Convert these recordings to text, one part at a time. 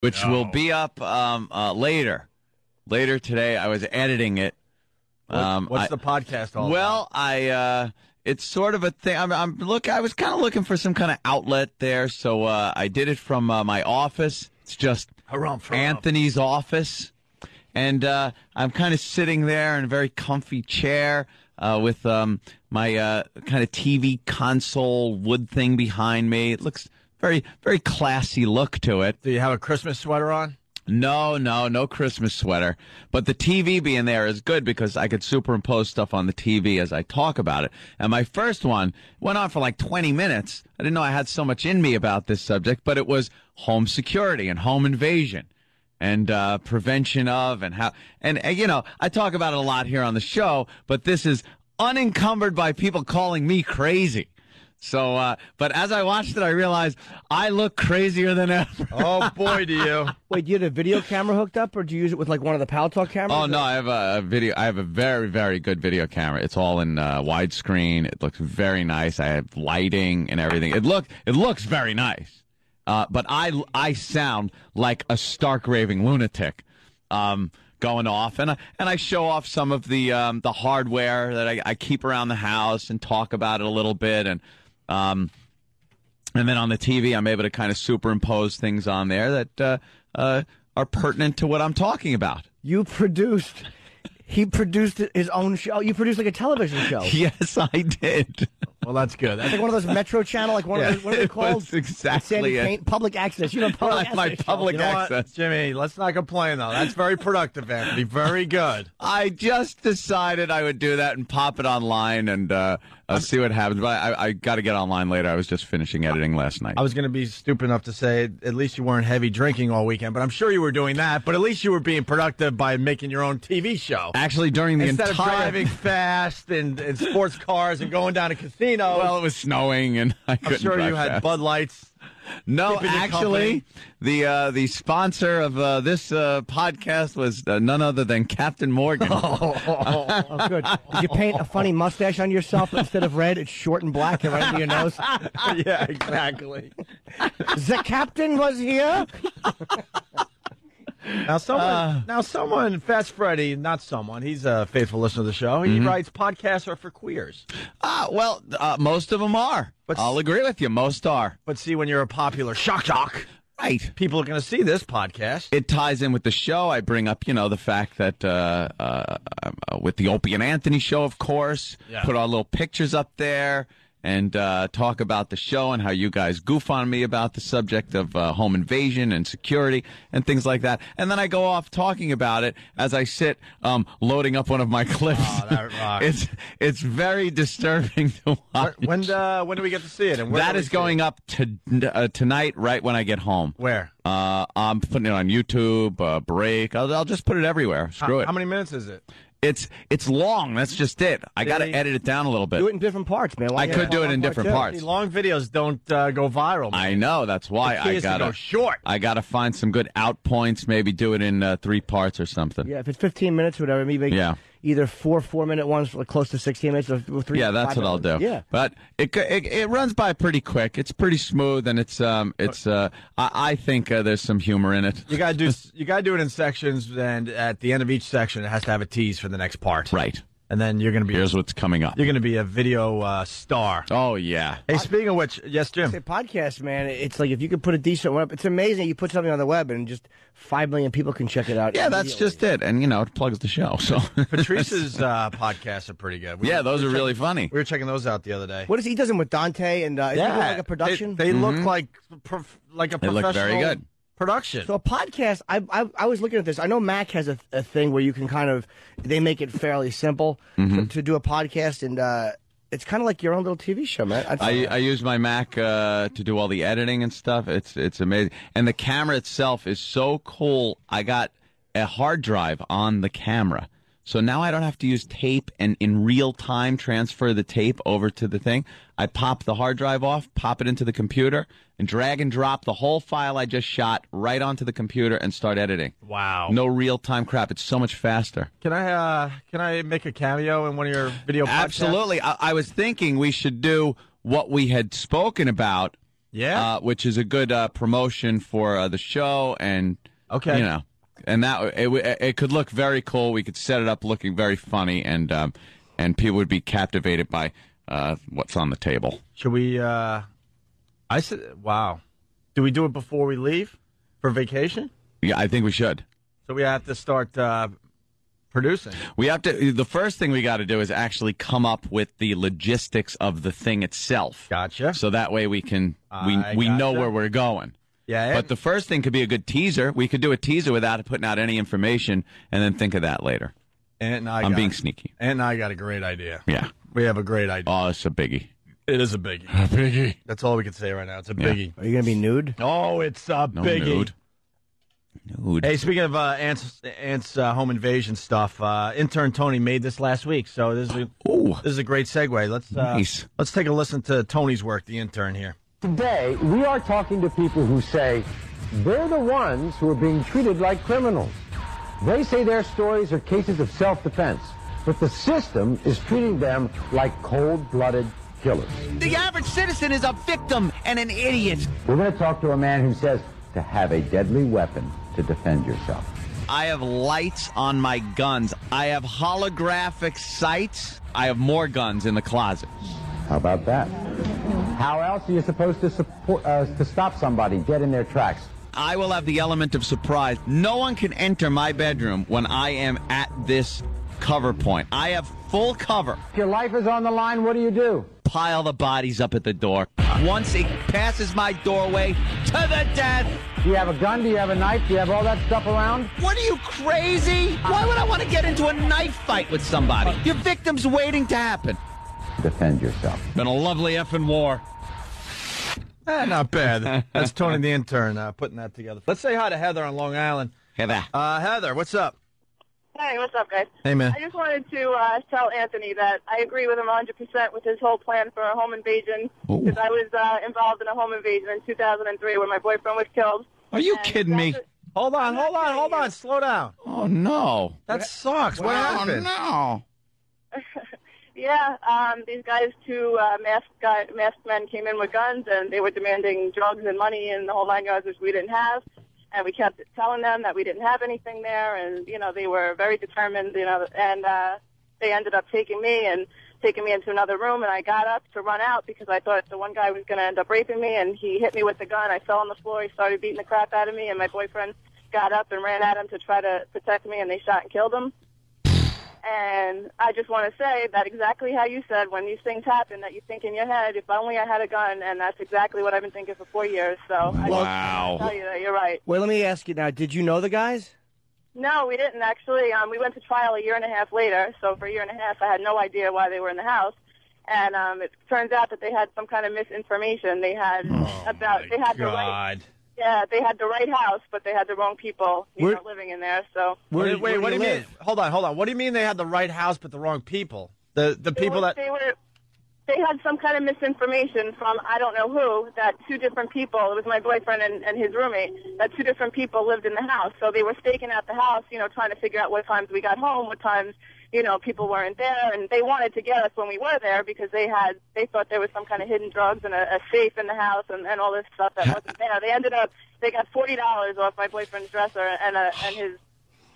which will be up later today. I was editing it. What's the podcast all about? It's sort of a thing. I was kind of looking for some kind of outlet there, so I did it from my office. It's just Anthony's office, and I'm kind of sitting there in a very comfy chair with my kind of TV console wood thing behind me. It looks very, very classy look to it. Do you have a Christmas sweater on? No Christmas sweater. But the TV being there is good because I could superimpose stuff on the TV as I talk about it. And my first one went on for like 20 minutes. I didn't know I had so much in me about this subject, but it was home security and home invasion and prevention of and how. And, I talk about it a lot here on the show, but this is unencumbered by people calling me crazy. So, but as I watched it, I realized I look crazier than ever. Oh, boy, do you. Wait, do you have a video camera hooked up, or do you use it with, like, one of the Pal Talk cameras? Oh, no, I have a video. I have a very, very good video camera. It's all in widescreen. It looks very nice. I have lighting and everything. It looks very nice. But I sound like a stark raving lunatic. Going off, and I show off some of the hardware that I keep around the house and talk about it a little bit, and then on the TV I'm able to kind of superimpose things on there that are pertinent to what I'm talking about. He produced his own show. You produced like a television show. Yes, I did. Well, that's good. That's like one of those Metro Channel, like one of those, what are they called? That's exactly it. Public access. My public access. Jimmy, let's not complain, though. That's very productive, Anthony. Very good. I just decided I would do that and pop it online and see what happens. But I got to get online later. I was just finishing editing last night. I was going to be stupid enough to say at least you weren't heavy drinking all weekend, but I'm sure you were doing that. But at least you were being productive by making your own TV show. Actually, during the Instead of driving fast in sports cars and going down to casinos. Well, it was snowing, and I couldn't I'm sure drive you had fast. Bud Lights. No, actually, the sponsor of this podcast was none other than Captain Morgan. Oh, good. Did you paint a funny mustache on yourself instead of red? It's short and black and right under your nose. Yeah, exactly. The captain was here. Now, someone, Fast Freddy, not someone, he's a faithful listener to the show. He writes, podcasts are for queers. Most of them are. But I'll agree with you. Most are. But see, when you're a popular shock jock, right, people are going to see this podcast. It ties in with the show. I bring up, the fact that with the Opie and Anthony show, of course, put our little pictures up there. And talk about the show and how you guys goof on me about the subject of home invasion and security and things like that. And then I go off talking about it as I sit loading up one of my clips. Oh, that rocks. It's very disturbing to watch. When do we get to see it? And that is going up tonight, right when I get home. Where? I'm putting it on YouTube, break. I'll just put it everywhere. Screw it. How many minutes is it? It's long. That's just it. I got to edit it down a little bit. Do it in different parts, man. I could do it in different parts. See, long videos don't go viral, man. I know. That's why I got to go short. I got to find some good out points. Maybe do it in 3 parts or something. Yeah, if it's 15 minutes or whatever, maybe either 4-minute ones, like close to 16 minutes, or 3. Yeah, that's what I'll do. Yeah, but it runs by pretty quick. It's pretty smooth, and I think there's some humor in it. You gotta do it in sections, and at the end of each section, it has to have a tease for the next part. Right. And then you're going to be... Here's what's coming up. You're going to be a video star. Oh, yeah. Hey, speaking of which, yes, Jim? Podcast, man, it's like if you could put a decent one up, it's amazing you put something on the web and just 5 million people can check it out. Yeah, that's just it. And, it plugs the show. So Patrice's podcasts are pretty good. Those are really funny. We were checking those out the other day. What is he does them with Dante and is he doing like a production? They look like a professional... They look very good. Production. So a podcast, I was looking at this. I know Mac has a thing where you can they make it fairly simple to do a podcast, and it's kind of like your own little TV show, man. I use my Mac to do all the editing and stuff. It's amazing. And the camera itself is so cool. I got a hard drive on the camera. So now I don't have to use tape and in real time transfer the tape over to the thing. I pop the hard drive off, pop it into the computer, and drag and drop the whole file I just shot right onto the computer and start editing. Wow. No real time crap. It's so much faster. Can I make a cameo in one of your video podcasts? Absolutely. I was thinking we should do what we had spoken about Yeah. which is a good promotion for the show, and and that it could look very cool. We could set it up looking very funny, and people would be captivated by what's on the table. Should we? I said, wow. Do we do it before we leave for vacation? Yeah, I think we should. So we have to start producing. We have to. The first thing we got to do is actually come up with the logistics of the thing itself. Gotcha. So that way we can we know where we're going. Yeah. But the first thing could be a good teaser. We could do a teaser without putting out any information, and then think of that later. I'm being sneaky. And I got a great idea. Yeah. We have a great idea. Oh, it's a biggie. It is a biggie. A biggie. That's all we can say right now. It's a biggie. Are you going to be nude? Oh, it's a biggie. Nude. Hey, speaking of Ant's home invasion stuff, intern Tony made this last week, so this is a great segue. Let's take a listen to Tony's work, the intern here. Today, we are talking to people who say they're the ones who are being treated like criminals. They say their stories are cases of self-defense, but the system is treating them like cold-blooded killers. The average citizen is a victim and an idiot. We're going to talk to a man who says to have a deadly weapon to defend yourself. I have lights on my guns. I have holographic sights. I have more guns in the closet. How about that? How else are you supposed to stop somebody dead in their tracks? I will have the element of surprise. No one can enter my bedroom when I am at this cover point. I have full cover. If your life is on the line, what do? Pile the bodies up at the door. Once it passes my doorway, to the death. Do you have a gun? Do you have a knife? Do you have all that stuff around? What are you, crazy? Why would I want to get into a knife fight with somebody? Your victim's waiting to happen. Defend yourself. Been a lovely effing war. Not bad. That's Tony the intern putting that together. Let's say hi to Heather on Long Island. Heather. Heather, what's up? Hey, what's up, guys? Hey, man. I just wanted to tell Anthony that I agree with him 100% with his whole plan for a home invasion. Because I was involved in a home invasion in 2003 where my boyfriend was killed. Are you kidding me? Hold on. Slow down. Oh, no. That sucks. What happened? Oh, no. Yeah, these guys, two masked men came in with guns, and they were demanding drugs and money and the whole 9 yards, which we didn't have. And we kept telling them that we didn't have anything there, and, they were very determined, and they ended up taking me into another room, and I got up to run out because I thought the one guy was going to end up raping me, and he hit me with the gun. I fell on the floor. He started beating the crap out of me, and my boyfriend got up and ran at him to try to protect me, and they shot and killed him. And I just want to say that exactly how you said when these things happen, that you think in your head, if only I had a gun, and that's exactly what I've been thinking for 4 years. So I just want to tell you that you're right. Well, let me ask you now, did you know the guys? No, we didn't, actually. We went to trial a year and a half later, so for a year and a half I had no idea why they were in the house. And it turns out that they had some kind of misinformation. They had they had the right house, but they had the wrong people living in there. So wait, what do you mean? Hold on. What do you mean they had the right house but the wrong people? The people that they had some kind of misinformation from I don't know who, that two different people, it was my boyfriend and his roommate, that two different people lived in the house. So they were staking out the house, trying to figure out what times we got home, what times people weren't there, and they wanted to get us when we were there because they thought there was some kind of hidden drugs and a safe in the house and all this stuff that wasn't there. They got $40 off my boyfriend's dresser and his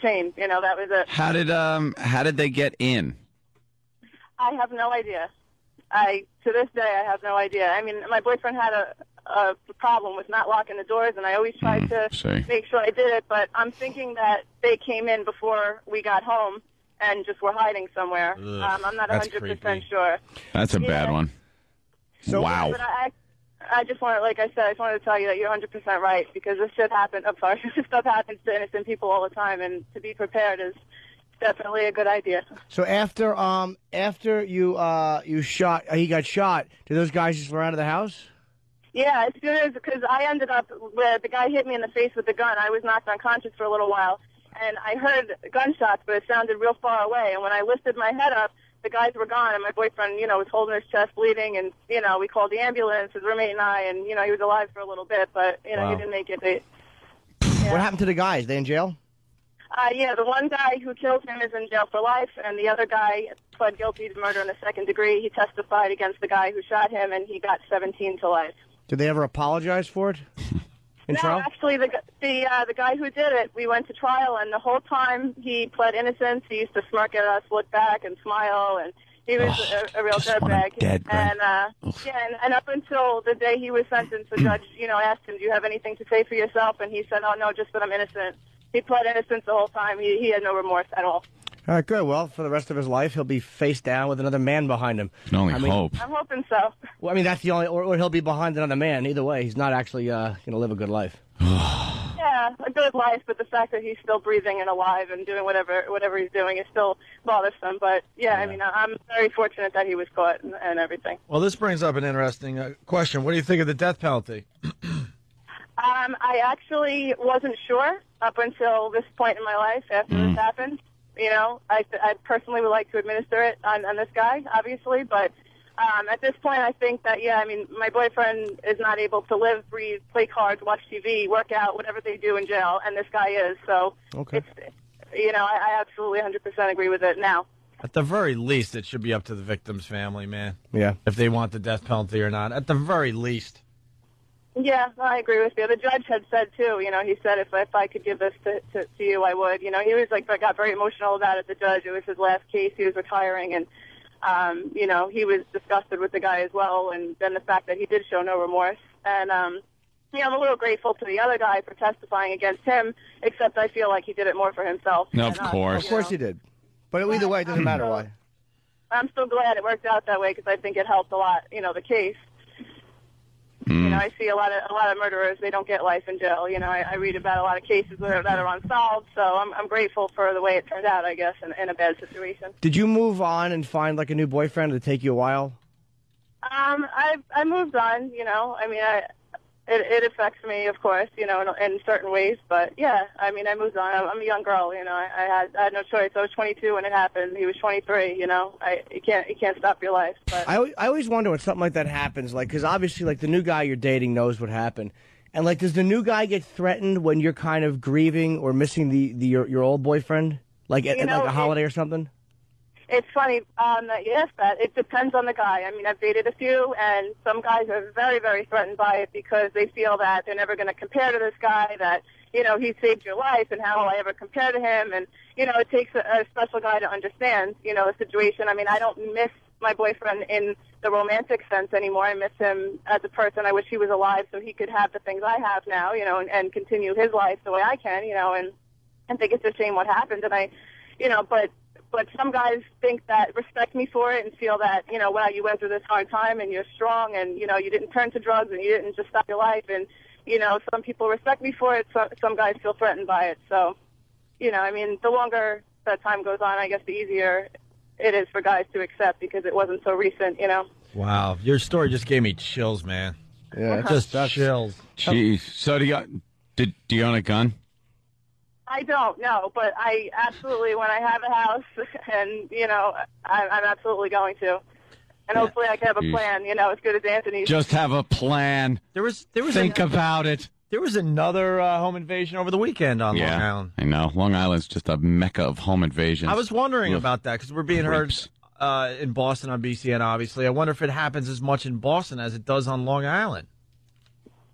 chain. That was it. How did they get in? I have no idea. To this day, I have no idea. I mean, my boyfriend had a problem with not locking the doors, and I always tried to make sure I did it, but I'm thinking that they came in before we got home and just were hiding somewhere. I'm not 100% sure. That's a bad one. So, wow. But I just want to, like I said, I just wanted to tell you that you're 100% right, because this shit happens. I'm sorry, this stuff happens to innocent people all the time, and to be prepared is definitely a good idea. So after you shot, he got shot. Did those guys just run out of the house? Yeah, as soon as, because I ended up where the guy hit me in the face with the gun. I was knocked unconscious for a little while, and I heard gunshots, but it sounded real far away. And when I lifted my head up, the guys were gone, and my boyfriend, was holding his chest bleeding, and, we called the ambulance, his roommate and I, and, he was alive for a little bit, but, he didn't make it. What happened to the guys? They in jail? Yeah, the one guy who killed him is in jail for life, and the other guy pled guilty to murder in the second degree. He testified against the guy who shot him, and he got 17 to life. Did they ever apologize for it? In trial? Actually, the guy who did it, we went to trial, and the whole time he pled innocence. He used to smirk at us, look back, and smile, and he was a real dirtbag. And and up until the day he was sentenced, the judge, asked him, "Do you have anything to say for yourself?" And he said, "Oh no, just that I'm innocent." He pled innocence the whole time. He had no remorse at all. All right, good. Well, for the rest of his life, he'll be face down with another man behind him. Can only hope. I'm hoping so. Well, I mean, that's the only, or he'll be behind another man. Either way, he's not actually going to live a good life. Yeah, a good life, but the fact that he's still breathing and alive and doing whatever he's doing is still bothersome. But yeah, I mean, I'm very fortunate that he was caught and everything. Well, this brings up an interesting question. What do you think of the death penalty? I actually wasn't sure up until this point in my life after this happened. I personally would like to administer it on this guy, obviously, but at this point I think that, my boyfriend is not able to live, breathe, play cards, watch TV, work out, whatever they do in jail, and this guy is, so it's, I absolutely 100% agree with it now. At the very least, it should be up to the victim's family, man. Yeah. If they want the death penalty or not. At the very least. Yeah, I agree with you. The judge had said, too, he said if I could give this to you, I would. He was got very emotional about it, the judge. It was his last case. He was retiring, and, he was disgusted with the guy as well, and then the fact that he did show no remorse. And, I'm a little grateful to the other guy for testifying against him, except I feel like he did it more for himself. No, of course. Of course he did. But either way, it doesn't matter why. I'm still glad it worked out that way because I think it helped a lot, the case. I see a lot of murderers. They don't get life in jail. I read about a lot of cases that are unsolved. So I'm grateful for the way it turned out, I guess, in a bad situation. Did you move on and find a new boyfriend? Did it take you a while? I moved on. It affects me, of course, in certain ways. But yeah, I moved on. I'm a young girl. I had no choice. I was 22 when it happened. He was 23. You can't stop your life. But I always wonder when something like that happens, because obviously, the new guy you're dating knows what happened, and does the new guy get threatened when you're kind of grieving or missing your old boyfriend, at a holiday or something? It's funny that you asked that. It depends on the guy. I've dated a few, and some guys are very, very threatened by it because they feel that they're never going to compare to this guy, that, he saved your life, and how will I ever compare to him? And, it takes a special guy to understand, the situation. I don't miss my boyfriend in the romantic sense anymore. I miss him as a person. I wish he was alive so he could have the things I have now, and continue his life the way I can, and think it's a shame what happened. And but some guys respect me for it and feel that, wow, you went through this hard time and you're strong and, you didn't turn to drugs and you didn't just stop your life. And, some people respect me for it. Some guys feel threatened by it. So, the longer that time goes on, I guess the easier it is for guys to accept because it wasn't so recent, Wow. Your story just gave me chills, man. Yeah, just chills. Jeez. So do you own a gun? I don't know, but I absolutely, when I have a house, and I'm absolutely going to, and hopefully I can have a plan, as good as Anthony's. Just have a plan. Think about it. There was another home invasion over the weekend on Long Island. I know. Long Island's just a mecca of home invasions. I was wondering about that because we're being heard in Boston on BCN. Obviously, I wonder if it happens as much in Boston as it does on Long Island.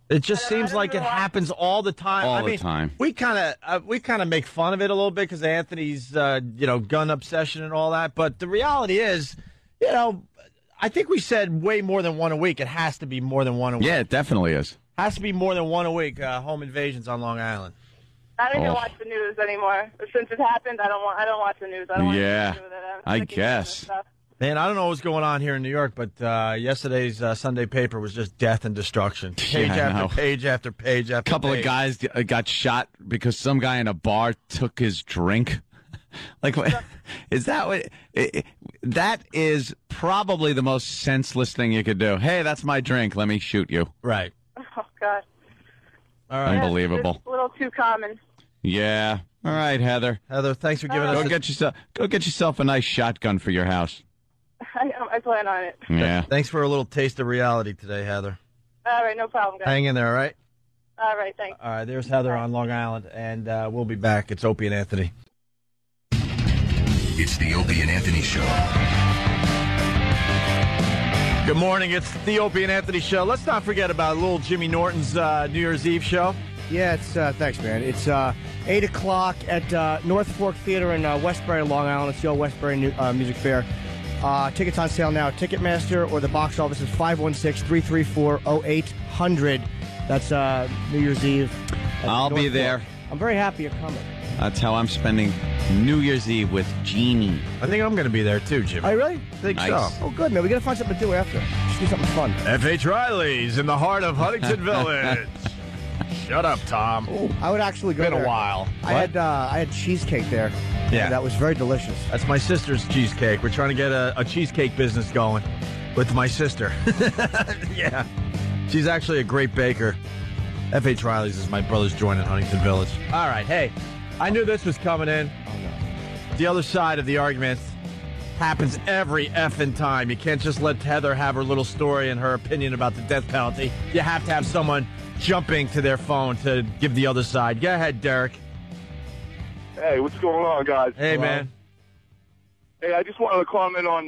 It just seems like it happens all the time. All the time. We kind of make fun of it a little bit because Anthony's gun obsession and all that. But the reality is, I think we said way more than one a week. It has to be more than one a week. Yeah, it definitely is. Has to be more than one a week. Home invasions on Long Island. I don't even watch the news anymore. Since it happened, I don't watch the news. I don't want to do with it. I guess. Man, I don't know what's going on here in New York, but yesterday's Sunday paper was just death and destruction. Page after page after page after page. A couple of guys got shot because some guy in a bar took his drink. Is that what? That is probably the most senseless thing you could do. Hey, that's my drink. Let me shoot you. Right. Oh, God. All right. Unbelievable. It's a little too common. Yeah. All right, Heather. Heather, thanks for giving us. Go get yourself a nice shotgun for your house. I plan on it. Yeah. Thanks for a little taste of reality today, Heather. All right, no problem, guys. Hang in there, all right? All right, thanks. All right, there's Heather on Long Island, and we'll be back. It's Opie and Anthony. It's the Opie and Anthony Show. Good morning. It's the Opie and Anthony show. Let's not forget about little Jimmy Norton's New Year's Eve show. Yeah, it's thanks, man. It's 8 o'clock at North Fork Theater in Westbury, Long Island. It's the old Westbury Music Fair. Tickets on sale now at Ticketmaster, or the box office is 516-334-0800. That's New Year's Eve. I'll be there. I'm very happy you're coming. That's how I'm spending New Year's Eve with Jeannie. I think I'm going to be there too, Jimmy. Oh, you really? I think Nice. so. Oh, good, man. We got to find something to do after. Just do something fun. F.H. Riley's in the heart of Huntington Village. Shut up, Tom. I would actually go Been there. a while. I had cheesecake there. Yeah. That was very delicious. That's my sister's cheesecake. We're trying to get a cheesecake business going with my sister. Yeah. She's actually a great baker. F.H. Riley's is my brother's joint in Huntington Village. All right, hey, I knew this was coming in. Oh, no. The other side of the argument happens every effing time. You can't just let Heather have her little story and her opinion about the death penalty. You have to have someone jumping to their phone to give the other side. Go ahead, Derek. Hey, what's going on, guys? Hey, man. Hey, I just wanted to comment on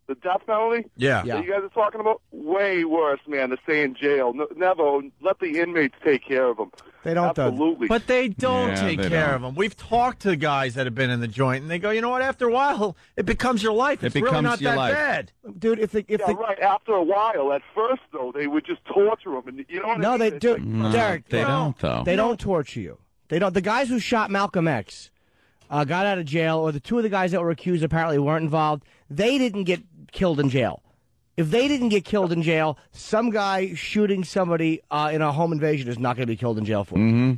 the death penalty Yeah. that you guys are talking about. Way worse, man, to stay in jail. Never let the inmates take care of them. They don't, though. Absolutely. But they don't Yeah, take they care don't. of them. We've talked to guys that have been in the joint, and they go, you know what? After a while, it becomes your life. It's really becomes not your that life. bad. Dude, if yeah, right. After a while, at first, though, they would just torture them. And you know what I No, mean? they It's do. like- No, Derek, they don't, though. They don't torture you. They don't. The guys who shot Malcolm X got out of jail, or the two of the guys that were accused apparently weren't involved. They didn't get killed in jail. If they didn't get killed in jail, some guy shooting somebody in a home invasion is not going to be killed in jail for it. Mm-hmm.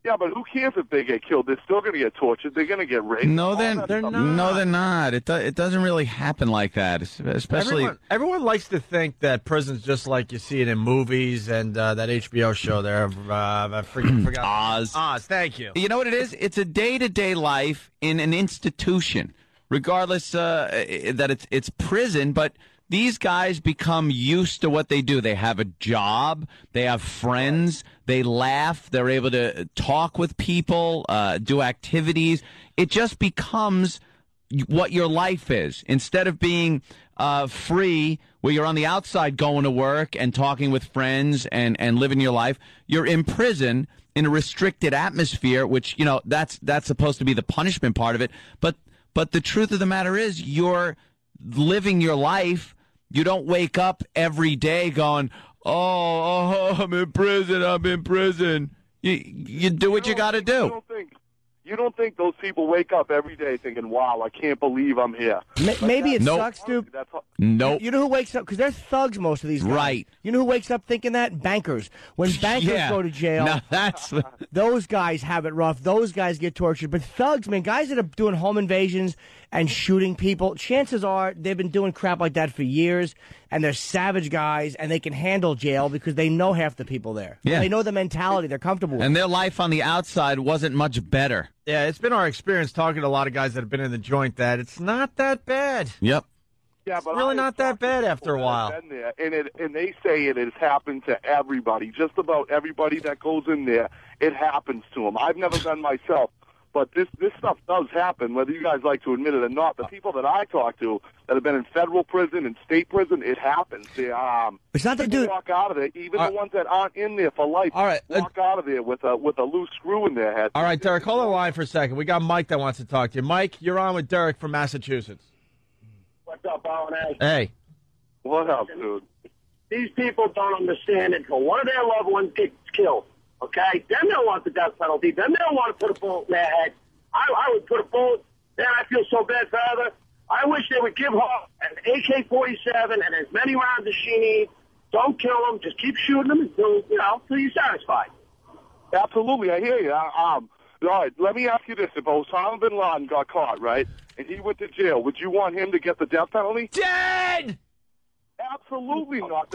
Yeah, but who cares if they get killed? They're still going to get tortured. They're going to get raped. No, All they're that they're stuff. not. No, they're not. It doesn't really happen like that, especially. Everyone likes to think that prison's just like you see it in movies and that HBO show there. I forgot. Oz. Oz, thank you. You know what it is? It's a day-to-day life in an institution, regardless that it's prison. But these guys become used to what they do. They have a job. They have friends. They laugh. They're able to talk with people, do activities. It just becomes what your life is. Instead of being free, where you're on the outside going to work and talking with friends and living your life, you're in prison in a restricted atmosphere, which, you know, that's supposed to be the punishment part of it. But the truth of the matter is you're living your life. You don't wake up every day going, oh, I'm in prison, I'm in prison. You do what you got to do. You don't think those people wake up every day thinking, wow, I can't believe I'm here. Maybe it Nope. sucks, dude. That's Nope. You know who wakes up? Because they're thugs, most of these guys. Right. You know who wakes up thinking that? Bankers. When bankers Yeah. go to jail, Now that's those guys have it rough. Those guys get tortured. But thugs, man, guys that are doing home invasions and shooting people, chances are they've been doing crap like that for years, and they're savage guys, and they can handle jail because they know half the people there. Yeah. They know the mentality. They're comfortable with and their life on the outside wasn't much better. Yeah, it's been our experience talking to a lot of guys that have been in the joint that it's not that bad. Yep. Yeah, but really I not that talked to bad people after a that while. have been there, and they say it has happened to everybody. Just about everybody that goes in there, it happens to them. I've never been myself, but this stuff does happen, whether you guys like to admit it or not. The people that I talk to that have been in federal prison and state prison, it happens. They, It's not that, people dude. walk out of there, even the ones that aren't in there for life. All right, walk out of there with a loose screw in their head. All right, Derek, hold on the line for a second. We got Mike that wants to talk to you. Mike, you're on with Derek from Massachusetts. What's up, Alan? Hey. What else, dude? These people don't understand until one of their loved ones gets killed, okay? Then they don't want the death penalty. Then they don't want to put a bullet in their head. I would put a bullet. Then I feel so bad for her. I wish they would give her an AK-47 and as many rounds as she needs. Don't kill them. Just keep shooting them until you're satisfied. Absolutely, I hear you. All right, let me ask you this. If Osama bin Laden got caught, right, and he went to jail, would you want him to get the death penalty? Dead! Absolutely not.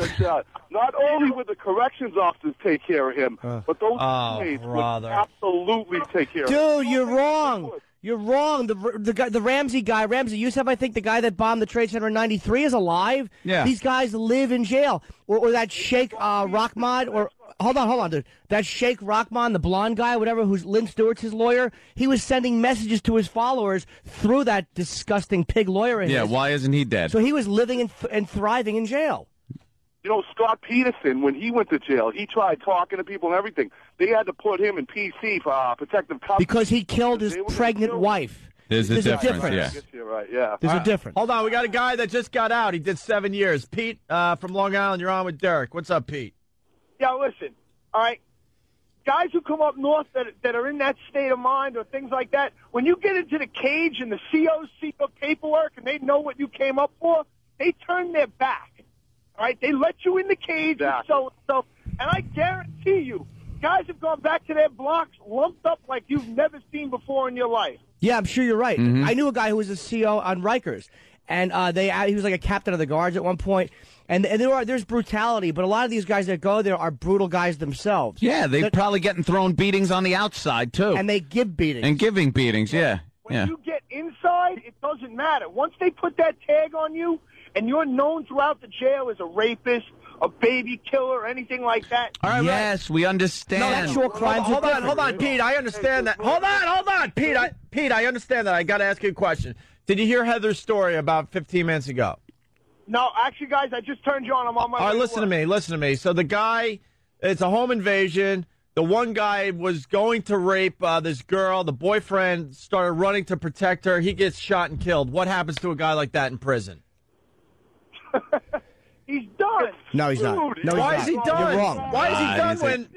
Not only would the corrections officers take care of him, but those inmates would absolutely take care of him. Dude, you're wrong. You're wrong. The Ramsey guy, Ramsey Youssef, I think the guy that bombed the Trade Center in '93 is alive. Yeah. These guys live in jail. Or that Sheikh Rahmad, or hold on, dude. That Sheikh Rahman, the blonde guy, whatever, who's Lynn Stewart's his lawyer, he was sending messages to his followers through that disgusting pig lawyer of his. Yeah, why isn't he dead? So he was living and thriving in jail. You know, Scott Peterson, when he went to jail, he tried talking to people and everything. They had to put him in PC for protective custody. Because he killed his pregnant wife. There's a difference. Yeah. I guess you're right, yeah. There's a difference. Hold on, we got a guy that just got out. He did 7 years. Pete from Long Island, you're on with Derek. What's up, Pete? Yeah, listen, all right? Guys who come up north that are in that state of mind or things like that, when you get into the cage and the COs see your paperwork and they know what you came up for, they turn their back. All right, they let you in the cage and so, and I guarantee you, guys have gone back to their blocks lumped up like you've never seen before in your life. Yeah, I'm sure you're right. I knew a guy who was a CO on Rikers, and he was like a captain of the guards at one point. And there's brutality, but a lot of these guys that go there are brutal guys themselves. Yeah, they're probably getting thrown beatings on the outside, too. And they give beatings. And giving beatings, yeah. When you get inside, it doesn't matter. Once they put that tag on you, and you're known throughout the jail as a rapist, a baby killer, anything like that. All right, yes, we understand. No, actual crimes. Hold on, Pete. I understand that. Hold on, Pete. Pete, I understand that. I got to ask you a question. Did you hear Heather's story about 15 minutes ago? No, actually, guys, I just turned you on. I'm on my way. All right, listen to me. So the guy, it's a home invasion. The one guy was going to rape this girl. The boyfriend started running to protect her. He gets shot and killed. What happens to a guy like that in prison? He's done. No, he's not. No, Why is he done? You're wrong. Why is he done when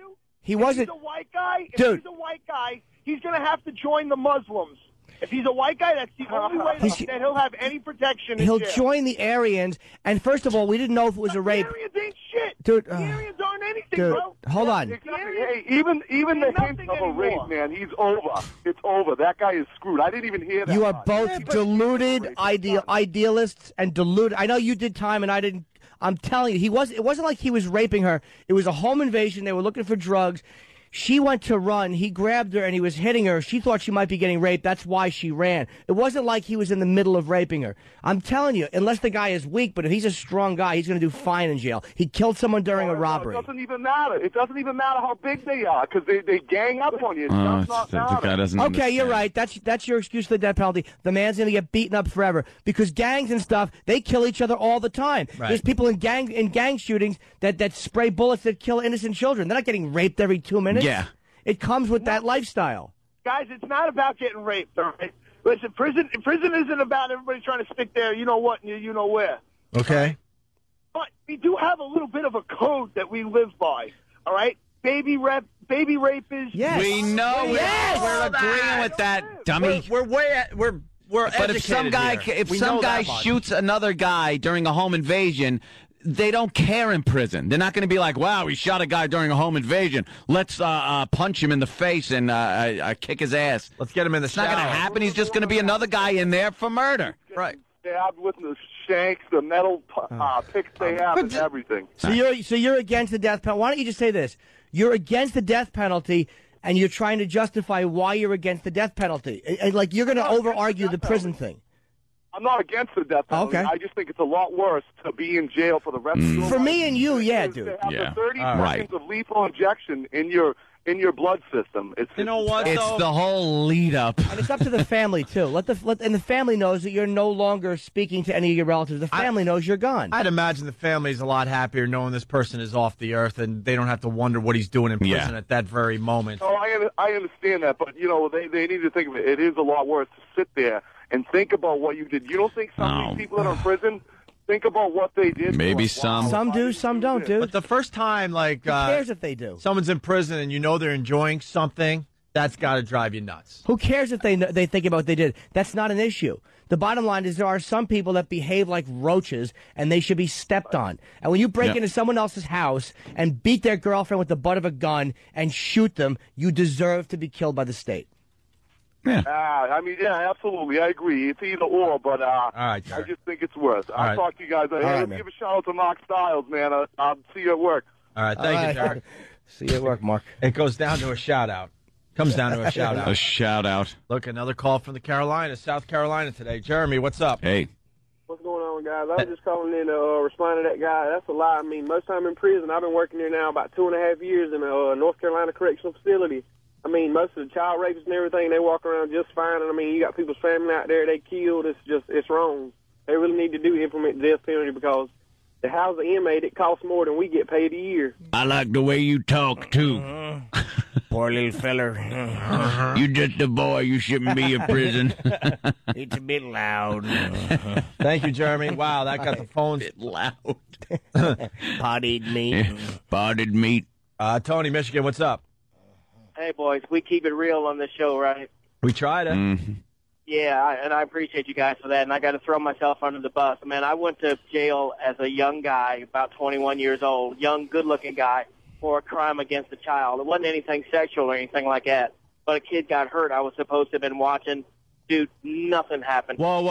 he wasn't? If he's a white guy, Dude. He's a white guy, he's going to have to join the Muslims. If he's a white guy, that's the only way that he'll have any protection. He'll in jail. join the Aryans, and first of all, we didn't know if it was a rape. The Aryans ain't shit. Dude, the Aryans aren't anything, dude, bro. hold on. Hey, even the hint of a rape, man, he's over. It's over. That guy is screwed. I didn't even hear that. You are both deluded idealists and deluded. I know you did time, and I didn't. I'm telling you, it wasn't like he was raping her. It was a home invasion. They were looking for drugs. She went to run. He grabbed her, and he was hitting her. She thought she might be getting raped. That's why she ran. It wasn't like he was in the middle of raping her. I'm telling you, unless the guy is weak, but if he's a strong guy, he's going to do fine in jail. He killed someone during a robbery. It doesn't even matter. It doesn't even matter how big they are because they gang up on you. It does not matter. The guy doesn't Okay, understand. you're right. That's your excuse for the death penalty. The man's going to get beaten up forever because gangs and stuff, they kill each other all the time. Right. There's people in gang shootings that spray bullets that kill innocent children. They're not getting raped every 2 minutes. Yeah. It comes with that lifestyle. Guys, it's not about getting raped, all right? Listen, prison isn't about everybody trying to stick their you-know-what and you-know-where. Okay. But we do have a little bit of a code that we live by, all right? Baby rape is... Yes. We know. Yes. We're agreeing with that, dummy. We're But if some guy shoots another guy during a home invasion, they don't care in prison. They're not going to be like, wow, we shot a guy during a home invasion. Let's punch him in the face and kick his ass. Let's get him in the shower. It's not going to happen. He's just going to be another guy in there for murder. Right. Stabbed with the shanks, the metal picks they have, and everything. So you're against the death penalty. Why don't you just say this? You're against the death penalty, and you're trying to justify why you're against the death penalty. Like you're going to over-argue the prison thing. I'm not against the death penalty. Okay. I just think it's a lot worse to be in jail for the rest of your life. For me and you, yeah, dude. To have Yeah. the 30 Right. seconds of lethal injection in your blood system. You know what? It's though? the whole lead up. And it's up to the family too. And the family knows that you're no longer speaking to any of your relatives. The family knows you're gone. I'd imagine the family's a lot happier knowing this person is off the earth and they don't have to wonder what he's doing in prison at that very moment. Oh, I understand that, but you know they need to think of it. It is a lot worse to sit there and think about what you did. You don't think some of these people that are in prison think about what they did? Maybe some. Some do, some don't, dude. But the first time, like, Who cares if they do? someone's in prison and you know they're enjoying something, that's got to drive you nuts. Who cares if they think about what they did? That's not an issue. The bottom line is there are some people that behave like roaches and they should be stepped on. And when you break into someone else's house and beat their girlfriend with the butt of a gun and shoot them, you deserve to be killed by the state. Yeah. I mean, yeah, absolutely. I agree. It's either or, but right, I Derek. just think it's worse. I'll right. talk to you guys. Hey, right, let's man. give a shout out to Mark Stiles, man. I'll see you at work. All right, thank you, Derek. See you at work, Mark. It goes down to a shout-out. Comes down to a shout-out. A shout out. Look, another call from the Carolinas, South Carolina today. Jeremy, what's up? Hey. What's going on on, guys? I was just calling in to respond to that guy. That's a lie. I mean, most time in prison, I've been working there now about 2.5 years in a North Carolina correctional facility. I mean, most of the child rapists and everything, they walk around just fine. And I mean, you got people's family out there they killed. It's wrong. They really need to implement the death penalty because to house an inmate, it costs more than we get paid a year. I like the way you talk, too. Poor little feller. You just a boy. You shouldn't be in prison. It's a bit loud. Thank you, Jeremy. Wow, that got the phones loud. Potted meat. Potted meat. Tony, Michigan, what's up? Hey, boys, we keep it real on this show, right? We try to. Mm-hmm. Yeah, and I appreciate you guys for that, and I got to throw myself under the bus. Man, I went to jail as a young guy, about 21 years old, young, good-looking guy, for a crime against a child. It wasn't anything sexual or anything like that, but a kid got hurt. I was supposed to have been watching. Dude, nothing happened. Whoa.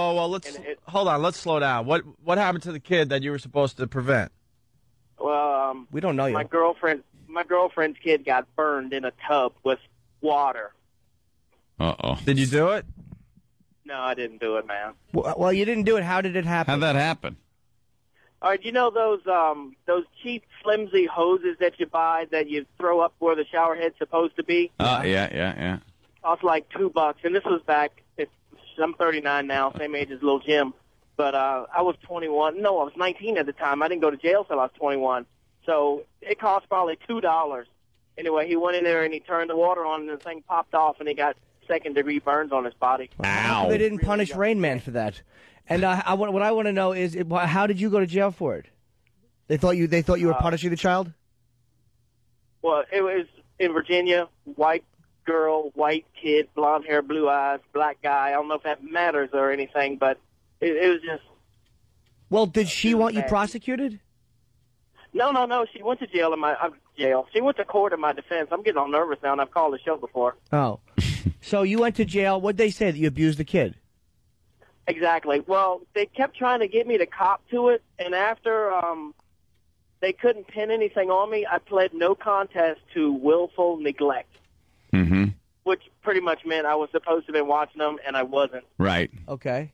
Hold on. Let's slow down. What happened to the kid that you were supposed to prevent? Well, we don't know you. My girlfriend's kid got burned in a tub with water. Uh-oh. Did you do it? No, I didn't do it, man. Well, you didn't do it. How did it happen? How'd that happen? All right, you know those cheap, flimsy hoses that you buy that you throw up where the shower head's supposed to be? Yeah. Cost like $2, and this was back. I'm 39 now, same age as little Jim, but I was 21. No, I was 19 at the time. I didn't go to jail till I was 21, so it cost probably $2. Anyway, he went in there and he turned the water on, and the thing popped off, and he got second-degree burns on his body. Ow! They didn't punish Rain Man for that. And what I want to know is, how did you go to jail for it? They thought you were punishing the child. Well, it was in Virginia, white girl, white kid, blonde hair, blue eyes, black guy. I don't know if that matters or anything, but it was just. Well, did she want you prosecuted? No. She went to jail jail. She went to court in my defense. I'm getting all nervous now, and I've called the show before. Oh, so you went to jail. What'd they say, that you abused the kid? Exactly. Well, they kept trying to get me to cop to it, and after they couldn't pin anything on me, I pled no contest to willful neglect. Mm-hmm. Which pretty much meant I was supposed to have been watching them, and I wasn't. Right. Okay.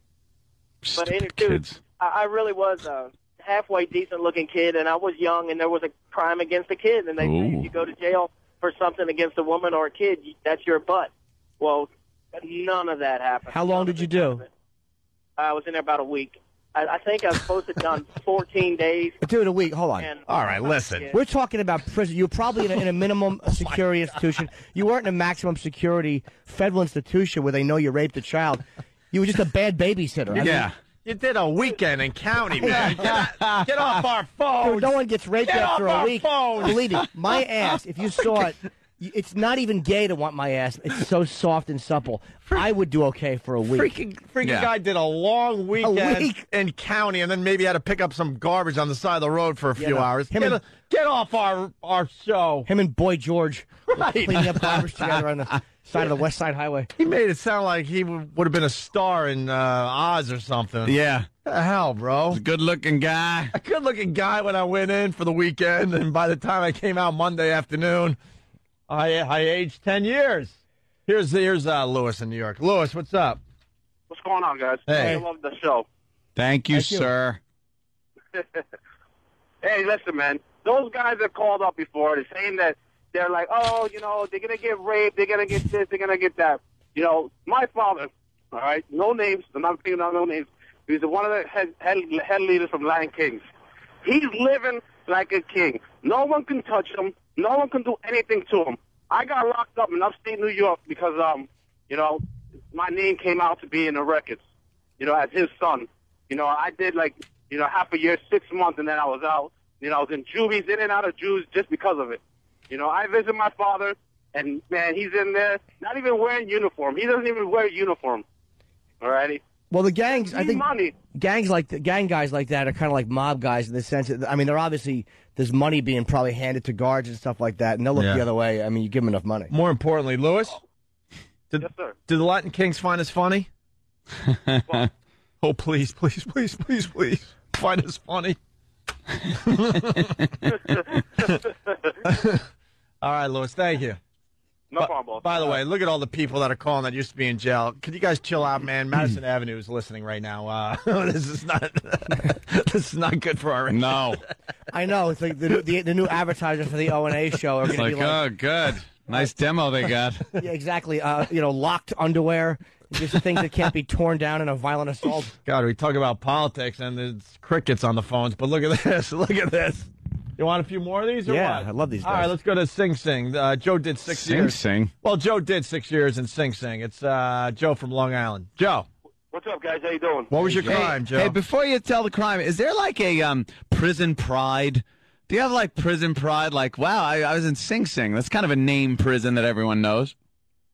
But dude, I really was a halfway decent-looking kid, and I was young, and there was a crime against a kid, and they say if you go to jail for something against a woman or a kid, that's your butt. Well, none of that happened. How long did you do? I was in there about a week. I think I was supposed to have done 14 days. Dude, a week. Hold on. All right, listen. We're talking about prison. You were probably in a minimum security institution. You weren't in a maximum security federal institution where they know you raped a child. You were just a bad babysitter. Yeah. You did a weekend in county, man. Get off our phone. Dude, no one gets raped after a week. Believe me, my ass, if you saw it, it's not even gay to want my ass. It's so soft and supple. I would do okay for a week. Freaking guy did a long weekend in county and then maybe had to pick up some garbage on the side of the road for a few hours. Get off our show. Him and Boy George cleaning up garbage together on the side of the West Side Highway. He made it sound like he would have been a star in Oz or something. Yeah. What the hell, bro? A good-looking guy. A good-looking guy when I went in for the weekend, and by the time I came out Monday afternoon, I aged 10 years. Here's Lewis in New York. Lewis, what's up? What's going on, guys? Hey. I love the show. Thank you, sir. Hey, listen, man. Those guys that called up before, they're saying that they're like, oh, you know, they're going to get raped, they're going to get this, they're going to get that. You know, my father, all right, no names, I'm not thinking of no names. He's one of the head leaders from Lion Kings. He's living like a king. No one can touch him. No one can do anything to him. I got locked up in upstate New York because, you know, my name came out to be in the records, you know, as his son. You know, I did like, you know, half a year, 6 months, and then I was out. You know, I was in juvies, in and out of Jews just because of it. You know, I visit my father, and, man, he's in there, not even wearing uniform. He doesn't even wear uniform. All righty? Well, the gangs, I think, money. gang guys like that are kind of like mob guys in the sense that, I mean, they're obviously, there's money being probably handed to guards and stuff like that, and they'll look the other way. I mean, you give them enough money. More importantly, Lewis, Yes, sir. did the Latin Kings find us funny? Oh, please, please, please, please, please, find us funny. All right, Lewis, thank you. No problem, boss. By the way, look at all the people that are calling that used to be in jail. Could you guys chill out, man? Madison Avenue is listening right now. This is not good for our. No. I know. It's like the new advertisers for the O&A show are going to be like, oh, good. Nice demo they got. Yeah, exactly. Locked underwear. Just things that can't be torn down in a violent assault. God, we talk about politics and there's crickets on the phones, but look at this. Look at this. You want a few more of these or yeah, what? I love these guys. All right, let's go to Sing Sing. Joe did 6 years. Sing Sing? Well, Joe did 6 years in Sing Sing. It's Joe from Long Island. Joe. What's up, guys? How you doing? What was your crime, Joe? Hey, before you tell the crime, is there like a prison pride? Do you have like prison pride? Like, wow, I was in Sing Sing. That's kind of a name prison that everyone knows.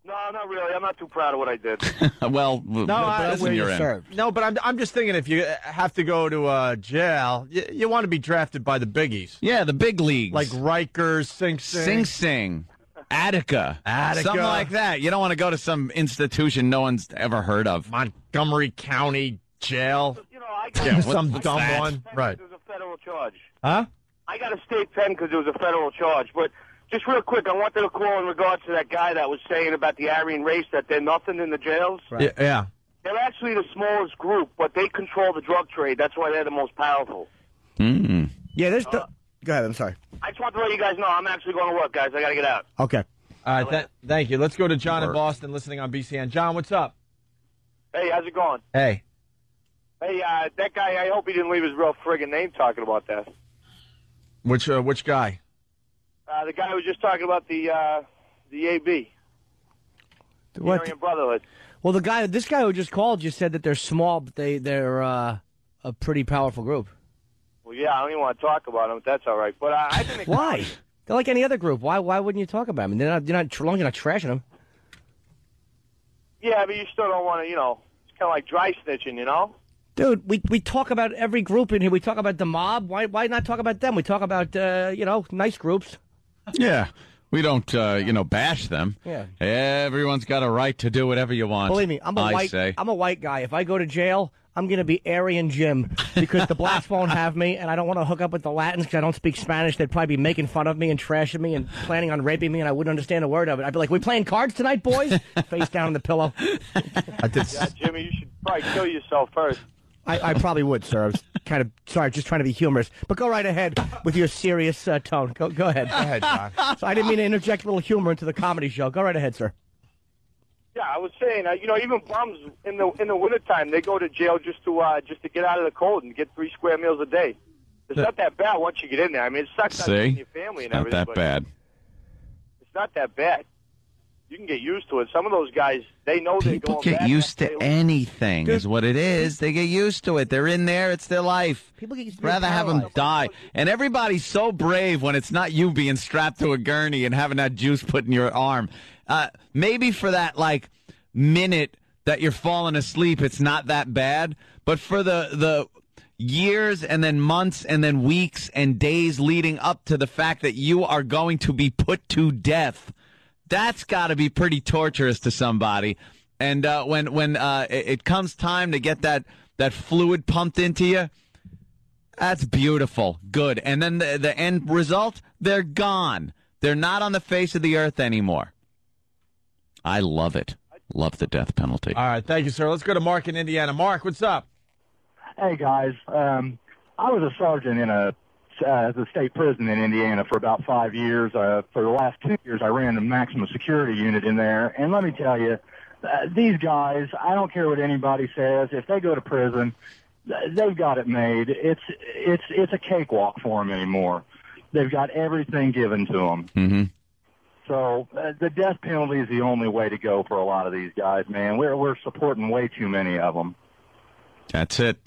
No, not really. I'm not too proud of what I did. Well, that's where you're in. No, but I'm just thinking if you have to go to jail, you want to be drafted by the biggies. Yeah, the big leagues. Like Rikers, Sing Sing. Sing Sing. Attica. Attica. Something like that. You don't want to go to some institution no one's ever heard of. Montgomery County Jail. You know, I got some dumb one. Right. It was a federal charge. Huh? I got a state pen because it was a federal charge. But just real quick, I wanted to call in regards to that guy that was saying about the Aryan race that they're nothing in the jails. Right. Yeah. They're actually the smallest group, but they control the drug trade. That's why they're the most powerful. Mm. Yeah, there's go ahead, I'm sorry. I just want to let you guys know I'm actually going to work, guys. I got to get out. Okay. All right, thank you. Let's go to John in Boston listening on BCN. John, what's up? Hey, how's it going? Hey. Hey, that guy, I hope he didn't leave his real friggin' name talking about that. Which guy? The guy who was just talking about the AB. What? Aryan Brotherhood. Well, this guy who just called just said that they're small, but they're a pretty powerful group. Well, yeah, I don't even want to talk about them, but that's all right. But I think Why? They're like any other group. Why wouldn't you talk about them? You're not as long as you're not trashing them. Yeah, but you still don't want to, it's kind of like dry snitching, Dude, we talk about every group in here. We talk about the mob. Why not talk about them? We talk about, nice groups. Yeah. We don't, bash them. Yeah. Everyone's got a right to do whatever you want. Believe me, I'm a white guy. If I go to jail, I'm going to be Aryan Jim because the blacks won't have me, and I don't want to hook up with the Latins because I don't speak Spanish. They'd probably be making fun of me and trashing me and planning on raping me, and I wouldn't understand a word of it. I'd be like, we playing cards tonight, boys? Face down on the pillow. Yeah, Jimmy, you should probably kill yourself first. I probably would, sir. I was kind of sorry, just trying to be humorous. But go right ahead with your serious tone. Go ahead. Go ahead, John. So I didn't mean to interject a little humor into the comedy show. Go right ahead, sir. Yeah, I was saying, even bums in the wintertime, they go to jail just to get out of the cold and get 3 square meals a day. It's not that bad once you get in there. I mean, it sucks on your family and not everything. that but bad. It's not that bad. You can get used to it. Some of those guys, they know they're People going get back used to anything, is what it is. They get used to it. They're in there. It's their life. People get used to Rather have them die. And everybody's so brave when it's not you being strapped to a gurney and having that juice put in your arm. Maybe for that, minute that you're falling asleep, it's not that bad. But for the years and then months and then weeks and days leading up to the fact that you are going to be put to death, that's got to be pretty torturous to somebody. And when it comes time to get that fluid pumped into you, that's beautiful. Good. And then the end result, they're gone. They're not on the face of the earth anymore. I love it. Love the death penalty. All right, thank you, sir. Let's go to Mark in Indiana. Mark, what's up? Hey, guys. I was a sergeant in the state prison in Indiana for about 5 years. For the last 2 years, I ran the maximum security unit in there. And let me tell you, these guys, I don't care what anybody says. If they go to prison, they've got it made. It's a cakewalk for them anymore. They've got everything given to them. Mm-hmm. So the death penalty is the only way to go for a lot of these guys, man. We're supporting way too many of them. That's it.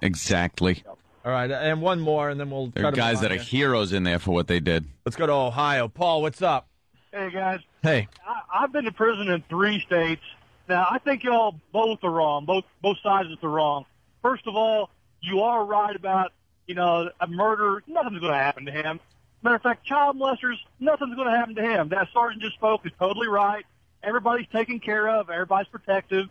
Exactly. All right, and one more, and then we'll... There are guys that are heroes in there for what they did. Let's go to Ohio. Paul, what's up? Hey, guys. Hey. I've been to prison in 3 states. Now, I think y'all both are wrong. Both sides are wrong. First of all, you are right about, a murder. Nothing's going to happen to him. Matter of fact, child molesters, nothing's going to happen to him. That sergeant just spoke is totally right. Everybody's taken care of. Everybody's protected.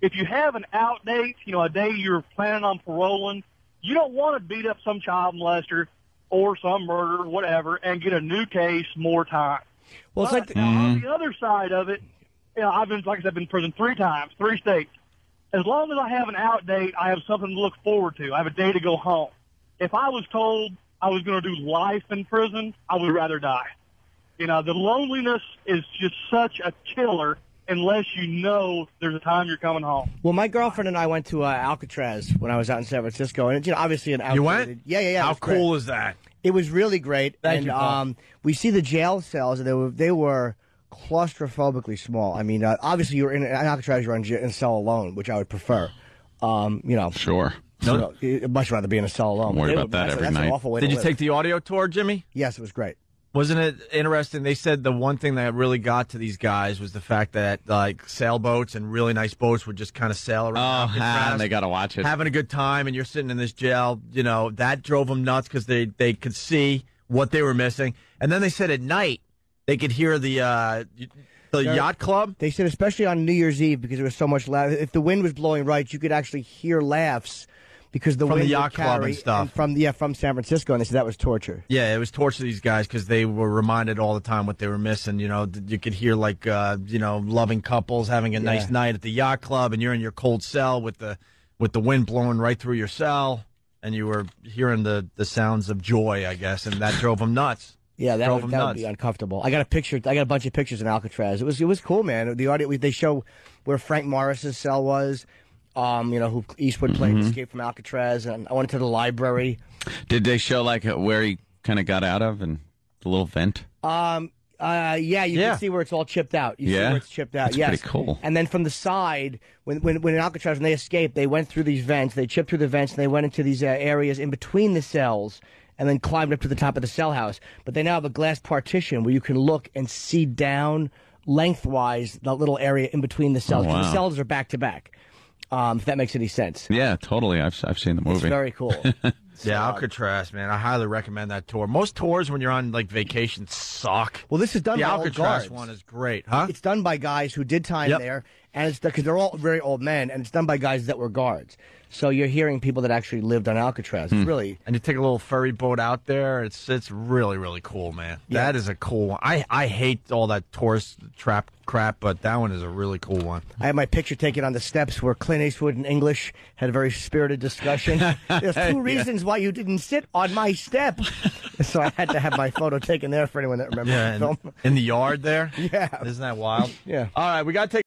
If you have an out date, a day you're planning on paroling, you don't want to beat up some child molester or some murderer, whatever, and get a new case more time. Well, it's like on the other side of it, I've been, like I said, I've been in prison 3 times, 3 states. As long as I have an out date, I have something to look forward to. I have a day to go home. If I was told I was going to do life in prison, I would rather die. The loneliness is just such a killer unless you know there's a time you're coming home. Well, my girlfriend and I went to Alcatraz when I was out in San Francisco, and obviously an You went? Yeah. How cool is that? It was really great. Thank you, Paul. We see the jail cells, and they were claustrophobically small. I mean, obviously you're in Alcatraz, you're in a cell alone, which I would prefer. Sure. I'd much rather be in a cell alone. Worry about that every that's night. An awful way Did to you live. take the audio tour, Jimmy? Yes, it was great. Wasn't it interesting? They said the one thing that really got to these guys was the fact that like sailboats and really nice boats would just kind of sail around. And they got to watch it. Having a good time, and you're sitting in this jail. That drove them nuts because they could see what they were missing. And then they said at night they could hear the yacht club. They said especially on New Year's Eve because there was so much laugh. If the wind was blowing right, you could actually hear laughs. Because the From wind the yacht would club carry, and stuff. from San Francisco, and they said that was torture. Yeah, it was torture to these guys because they were reminded all the time what they were missing. You could hear like loving couples having a nice night at the yacht club, and you're in your cold cell with the wind blowing right through your cell, and you were hearing the sounds of joy, I guess, and that drove them nuts. Yeah, that would be uncomfortable. I got a bunch of pictures in Alcatraz. It was cool, man. The audio they show where Frank Morris's cell was. Who Eastwood played Escape from Alcatraz, and I went to the library. Did they show like where he kind of got out of and the little vent? You can see where it's all chipped out. You see where it's chipped out. That's yes, pretty cool. And then from the side, when in Alcatraz, when they escaped, they went through these vents. They chipped through the vents, and they went into these areas in between the cells, and then climbed up to the top of the cell house. But they now have a glass partition where you can look and see down lengthwise the little area in between the cells. Oh, wow. The cells are back to back. If that makes any sense. Yeah, totally. I've seen the movie. It's very cool. Yeah, Alcatraz, man. I highly recommend that tour. Most tours when you're on like vacation suck. Well, this is done the by Alcatraz old guards. one is great, huh? It's done by guys who did time there, and it's because they're all very old men, and it's done by guys that were guards. So you're hearing people that actually lived on Alcatraz. It's really, and you take a little ferry boat out there. It's really really cool, man. Yeah. That is a cool one. I hate all that tourist trap crap, but that one is a really cool one. I had my picture taken on the steps where Clint Eastwood and English had a very spirited discussion. There's 2 reasons why you didn't sit on my step. So I had to have my photo taken there for anyone that remembers the film. In the yard there. Yeah. Isn't that wild? Yeah. All right, we got to take